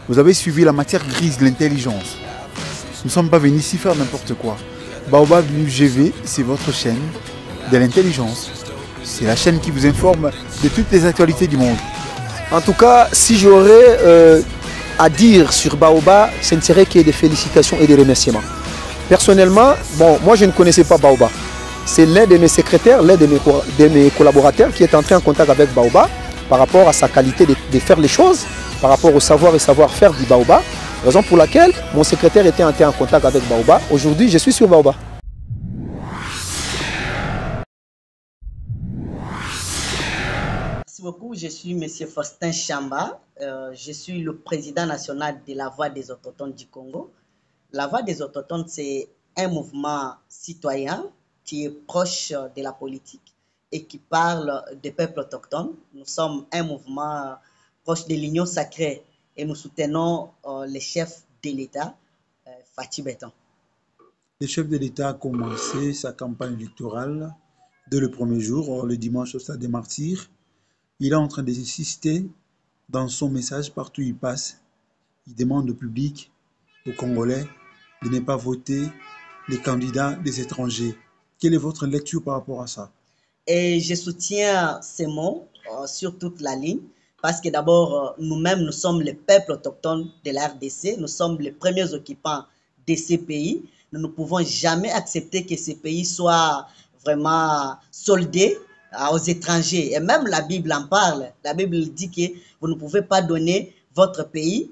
Vous avez suivi la matière grise de l'intelligence. Nous ne sommes pas venus ici faire n'importe quoi. Baobab News GV, c'est votre chaîne de l'intelligence. C'est la chaîne qui vous informe de toutes les actualités du monde. En tout cas, si j'aurais à dire sur Baobab, ce ne serait que des félicitations et des remerciements. Personnellement, bon, moi je ne connaissais pas Baobab. C'est l'un de mes secrétaires, l'un de mes collaborateurs qui est entré en contact avec Baobab par rapport à sa qualité de faire les choses, par rapport au savoir et savoir-faire du Baobab. Raison pour laquelle mon secrétaire était entré en contact avec Baobab. Aujourd'hui, je suis sur Baobab. Merci beaucoup. Je suis M. Faustin Chamba. Je suis le président national de la Voix des Autochtones du Congo. La Voix des Autochtones, c'est un mouvement citoyen qui est proche de la politique et qui parle des peuples autochtones. Nous sommes un mouvement proche de l'Union sacrée et nous soutenons le chef de l'État, Fatou Béton. Le chef de l'État a commencé sa campagne électorale dès le premier jour, le dimanche au Stade des Martyrs. Il est en train d'insister dans son message partout où il passe. Il demande au public, aux Congolais, de ne pas voter les candidats des étrangers. Quelle est votre lecture par rapport à ça? Et je soutiens ces mots sur toute la ligne parce que d'abord, nous-mêmes, nous sommes les peuples autochtones de la RDC. Nous sommes les premiers occupants de ces pays. Nous ne pouvons jamais accepter que ces pays soient vraiment soldés aux étrangers. Et même la Bible en parle. La Bible dit que vous ne pouvez pas donner votre pays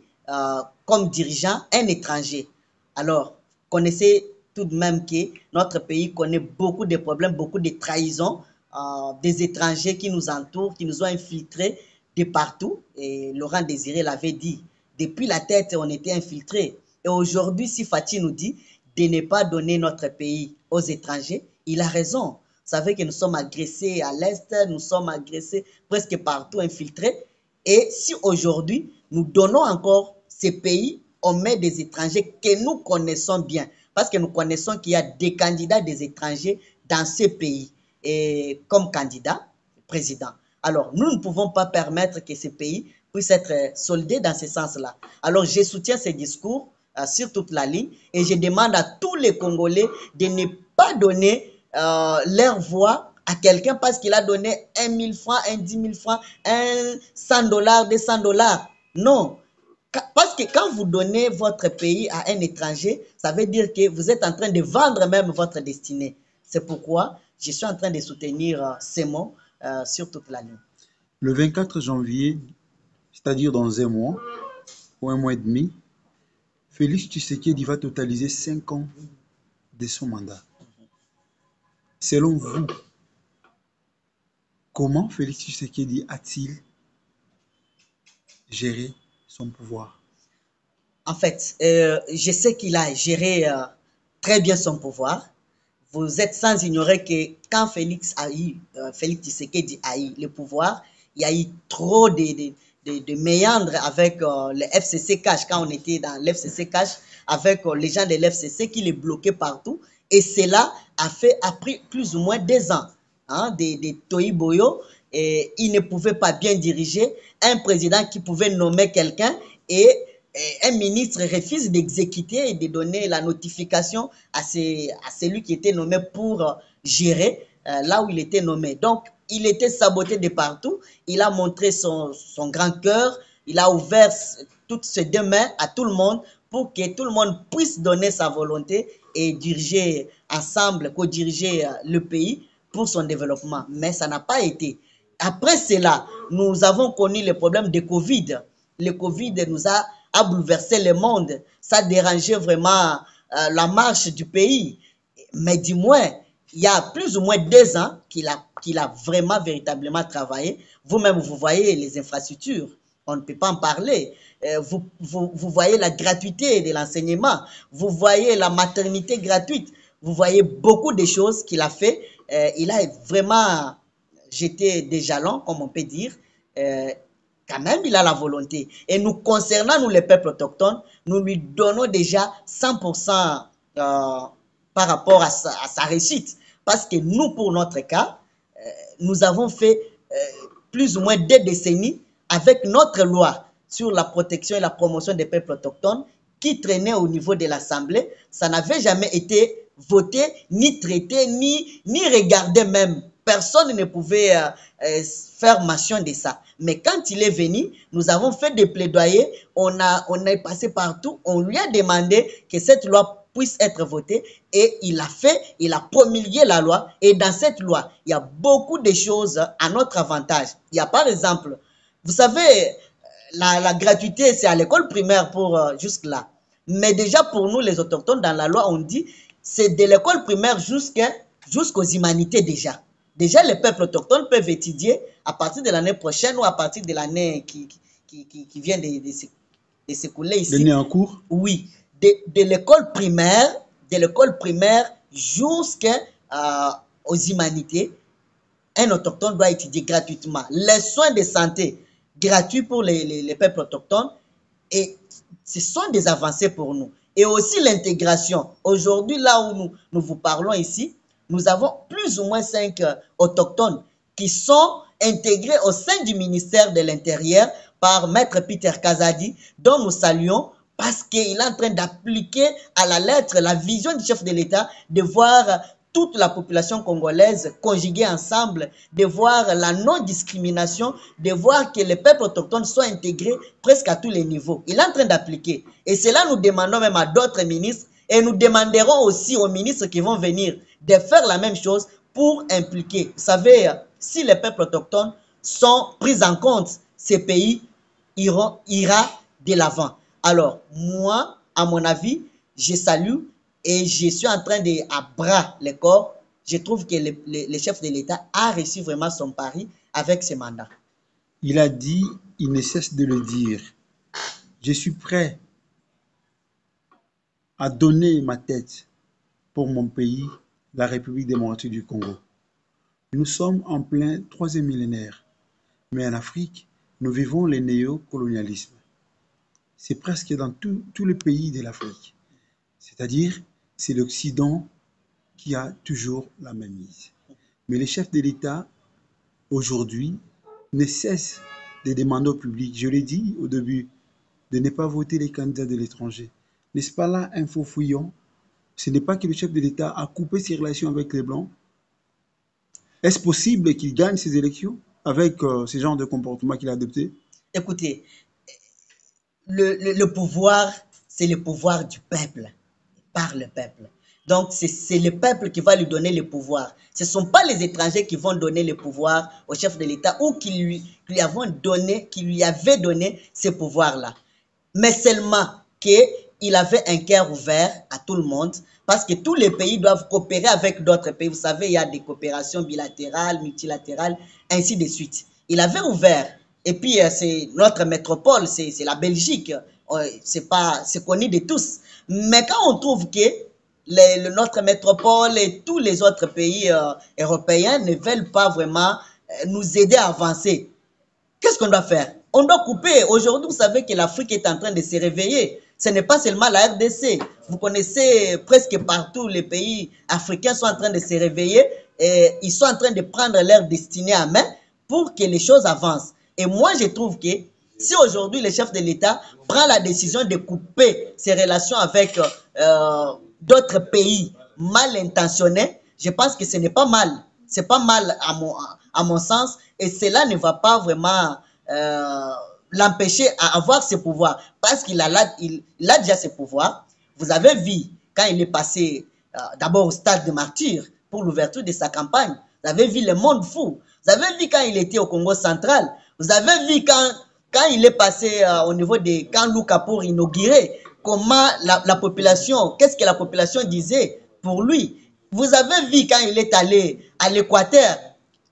comme dirigeant à un étranger. Alors, connaissez tout de même que notre pays connaît beaucoup de problèmes, beaucoup de trahisons, des étrangers qui nous entourent, qui nous ont infiltrés de partout. Et Laurent Désiré l'avait dit, depuis la tête, on était infiltrés. Et aujourd'hui, si Fatou nous dit de ne pas donner notre pays aux étrangers, il a raison. Vous savez que nous sommes agressés à l'Est, nous sommes agressés presque partout, infiltrés. Et si aujourd'hui, nous donnons encore ces pays aux mains des étrangers que nous connaissons bien, parce que nous connaissons qu'il y a des candidats des étrangers dans ces pays et comme candidats présidents. Alors, nous ne pouvons pas permettre que ces pays puissent être soldés dans ce sens-là. Alors, je soutiens ces discours sur toute la ligne et je demande à tous les Congolais de ne pas donner leur voix à quelqu'un parce qu'il a donné 1 000 francs, 10 000 francs, 100 $, 200 $. Non. Parce que quand vous donnez votre pays à un étranger, ça veut dire que vous êtes en train de vendre même votre destinée. C'est pourquoi je suis en train de soutenir ces mots sur toute la ligne. Le 24 janvier, c'est-à-dire dans un mois ou un mois et demi, Félix Tshisekedi va totaliser 5 ans de son mandat. Selon vous, comment Félix Tshisekedi a-t-il géré son pouvoir? En fait, je sais qu'il a géré très bien son pouvoir. Vous êtes sans ignorer que quand Félix Tshisekedi a eu le pouvoir, il y a eu trop de méandres avec le FCC Cash, quand on était dans l'FCC Cash, avec les gens de l'FCC qui les bloquaient partout. Et cela a pris plus ou moins 2 ans de Toyi Boyo. Et il ne pouvait pas bien diriger. Un président qui pouvait nommer quelqu'un et un ministre refuse d'exécuter et de donner la notification à celui qui était nommé pour gérer là où il était nommé. Donc, il était saboté de partout. Il a montré son grand cœur. Il a ouvert toutes ses 2 mains à tout le monde pour que tout le monde puisse donner sa volonté et diriger ensemble, co-diriger le pays pour son développement. Mais ça n'a pas été. Après cela, nous avons connu le problème de Covid. Le Covid nous a bouleversé le monde. Ça dérangeait vraiment la marche du pays. Mais du moins, il y a plus ou moins 2 ans qu'il a vraiment, véritablement travaillé. Vous-même, vous voyez les infrastructures. On ne peut pas en parler. Vous voyez la gratuité de l'enseignement. Vous voyez la maternité gratuite. Vous voyez beaucoup de choses qu'il a fait. Il a vraiment jeté des jalons, comme on peut dire. Quand même, il a la volonté. Et nous, concernant nous, les peuples autochtones, nous lui donnons déjà 100% par rapport à sa réussite. Parce que nous, pour notre cas, nous avons fait plus ou moins 2 décennies avec notre loi. sur la protection et la promotion des peuples autochtones qui traînait au niveau de l'Assemblée, ça n'avait jamais été voté, ni traité, ni regardé même. Personne ne pouvait faire mention de ça. Mais quand il est venu, nous avons fait des plaidoyers, on est passé partout, on lui a demandé que cette loi puisse être votée et il a fait, il a promulgué la loi et dans cette loi, il y a beaucoup de choses à notre avantage. Il y a par exemple, vous savez, la gratuité c'est à l'école primaire pour jusque-là. Mais déjà pour nous les autochtones, dans la loi on dit c'est de l'école primaire jusqu'aux humanités déjà. Déjà, les peuples autochtones peuvent étudier à partir de l'année prochaine ou à partir de l'année qui vient de s'écouler ici. L'année en cours? Oui, de l'école primaire jusqu'aux humanités, un autochtone doit étudier gratuitement. Les soins de santé gratuits pour les peuples autochtones, et ce sont des avancées pour nous. Et aussi l'intégration. Aujourd'hui, là où nous vous parlons ici, nous avons plus ou moins 5 autochtones qui sont intégrés au sein du ministère de l'Intérieur par Maître Peter Kazadi, dont nous saluons parce qu'il est en train d'appliquer à la lettre la vision du chef de l'État de voir toute la population congolaise conjuguée ensemble, de voir la non-discrimination, de voir que les peuples autochtones soient intégrés presque à tous les niveaux. Il est en train d'appliquer. Et cela, nous demandons même à d'autres ministres et nous demanderons aussi aux ministres qui vont venir de faire la même chose pour impliquer. Vous savez, si les peuples autochtones sont pris en compte, ces pays ira de l'avant. Alors, moi, à mon avis, je salue et je suis en train de, à bras le corps, je trouve que le chef de l'État a réussi vraiment son pari avec ce mandat. Il a dit, il ne cesse de le dire, je suis prêt à donner ma tête pour mon pays, la République démocratique du Congo. Nous sommes en plein 3e millénaire, mais en Afrique, nous vivons le néocolonialisme. C'est presque dans tous les pays de l'Afrique. C'est-à-dire, c'est l'Occident qui a toujours la même mise. Mais les chefs de l'État, aujourd'hui, ne cessent de demander au public, je l'ai dit au début, de ne pas voter les candidats de l'étranger. N'est-ce pas là un faux fouillon? Ce n'est pas que le chef de l'État a coupé ses relations avec les Blancs. Est-ce possible qu'il gagne ces élections avec ce genre de comportement qu'il a adopté? Écoutez, le pouvoir, c'est le pouvoir du peuple, par le peuple. Donc, c'est le peuple qui va lui donner le pouvoir. Ce ne sont pas les étrangers qui vont donner le pouvoir au chef de l'État ou qui lui avaient donné ce pouvoir-là. Mais seulement qu'il avait un cœur ouvert à tout le monde parce que tous les pays doivent coopérer avec d'autres pays. Vous savez, il y a des coopérations bilatérales, multilatérales, ainsi de suite. Il avait ouvert. Et puis, c'est notre métropole, c'est la Belgique. C'est connu de tous. Mais quand on trouve que notre métropole et tous les autres pays européens ne veulent pas vraiment nous aider à avancer, qu'est-ce qu'on doit faire? On doit couper. Aujourd'hui, vous savez que l'Afrique est en train de se réveiller. Ce n'est pas seulement la RDC. Vous connaissez presque partout les pays africains sont en train de se réveiller et ils sont en train de prendre leur destinée à main pour que les choses avancent. Et moi, je trouve que si aujourd'hui le chef de l'État prend la décision de couper ses relations avec d'autres pays mal intentionnés, je pense que ce n'est pas mal. C'est pas mal à mon sens et cela ne va pas vraiment l'empêcher à avoir ce pouvoir parce qu'il a déjà ce pouvoir. Vous avez vu quand il est passé d'abord au stade de Martyrs pour l'ouverture de sa campagne. Vous avez vu le monde fou. Vous avez vu quand il était au Congo central. Vous avez vu quand il est passé au niveau de Kanlouka pour inaugurer, comment la population, qu'est-ce que la population disait pour lui. Vous avez vu quand il est allé à l'Équateur,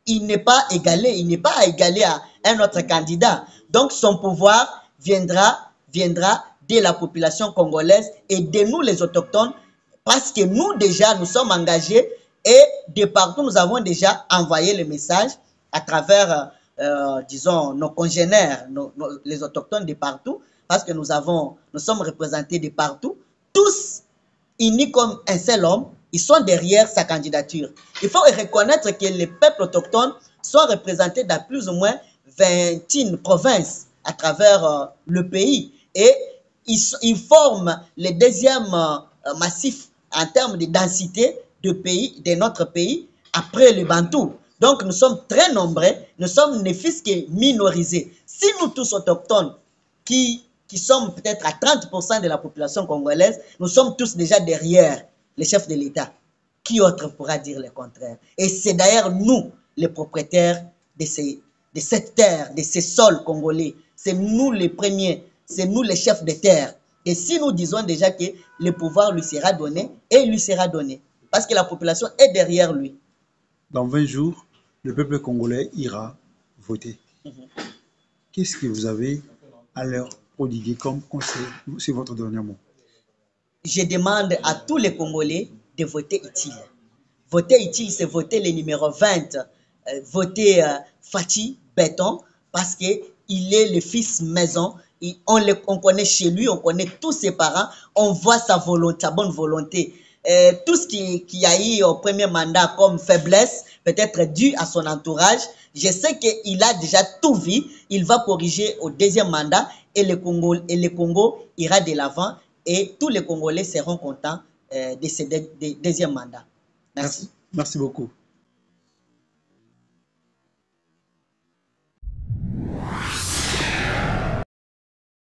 il n'est pas à égaler à un autre candidat. Donc son pouvoir viendra de la population congolaise et de nous les autochtones parce que nous déjà nous sommes engagés et de partout nous avons déjà envoyé le message à travers disons nos congénères, les autochtones de partout parce que nous sommes représentés de partout, tous unis comme un seul homme. Ils sont derrière sa candidature. Il faut reconnaître que les peuples autochtones sont représentés dans plus ou moins 21 provinces à travers le pays. Et ils forment le deuxième massif en termes de densité de notre pays après le Bantou. Donc nous sommes très nombreux, nous sommes ne fût-ce que minorisés. Si nous tous autochtones qui sommes peut-être à 30% de la population congolaise, nous sommes tous déjà derrière les chefs de l'État. Qui autre pourra dire le contraire? Et c'est d'ailleurs nous, les propriétaires de cette terre, de ces sols congolais. C'est nous les premiers, c'est nous les chefs de terre. Et si nous disons déjà que le pouvoir lui sera donné, et il lui sera donné, parce que la population est derrière lui. Dans 20 jours, le peuple congolais ira voter. Qu'est-ce que vous avez à leur prodiguer comme conseil? C'est votre dernier mot. Je demande à tous les Congolais de voter utile. Voter utile, c'est voter le numéro 20, voter Fachi Béton, parce qu'il est le fils maison. On connaît chez lui, on connaît tous ses parents, on voit sa volonté, sa bonne volonté. Tout ce qui a eu au premier mandat comme faiblesse, peut-être dû à son entourage, je sais qu'il a déjà tout vu, il va corriger au deuxième mandat et le Congo ira de l'avant et tous les Congolais seront contents de ce deuxième mandat. Merci. Merci beaucoup.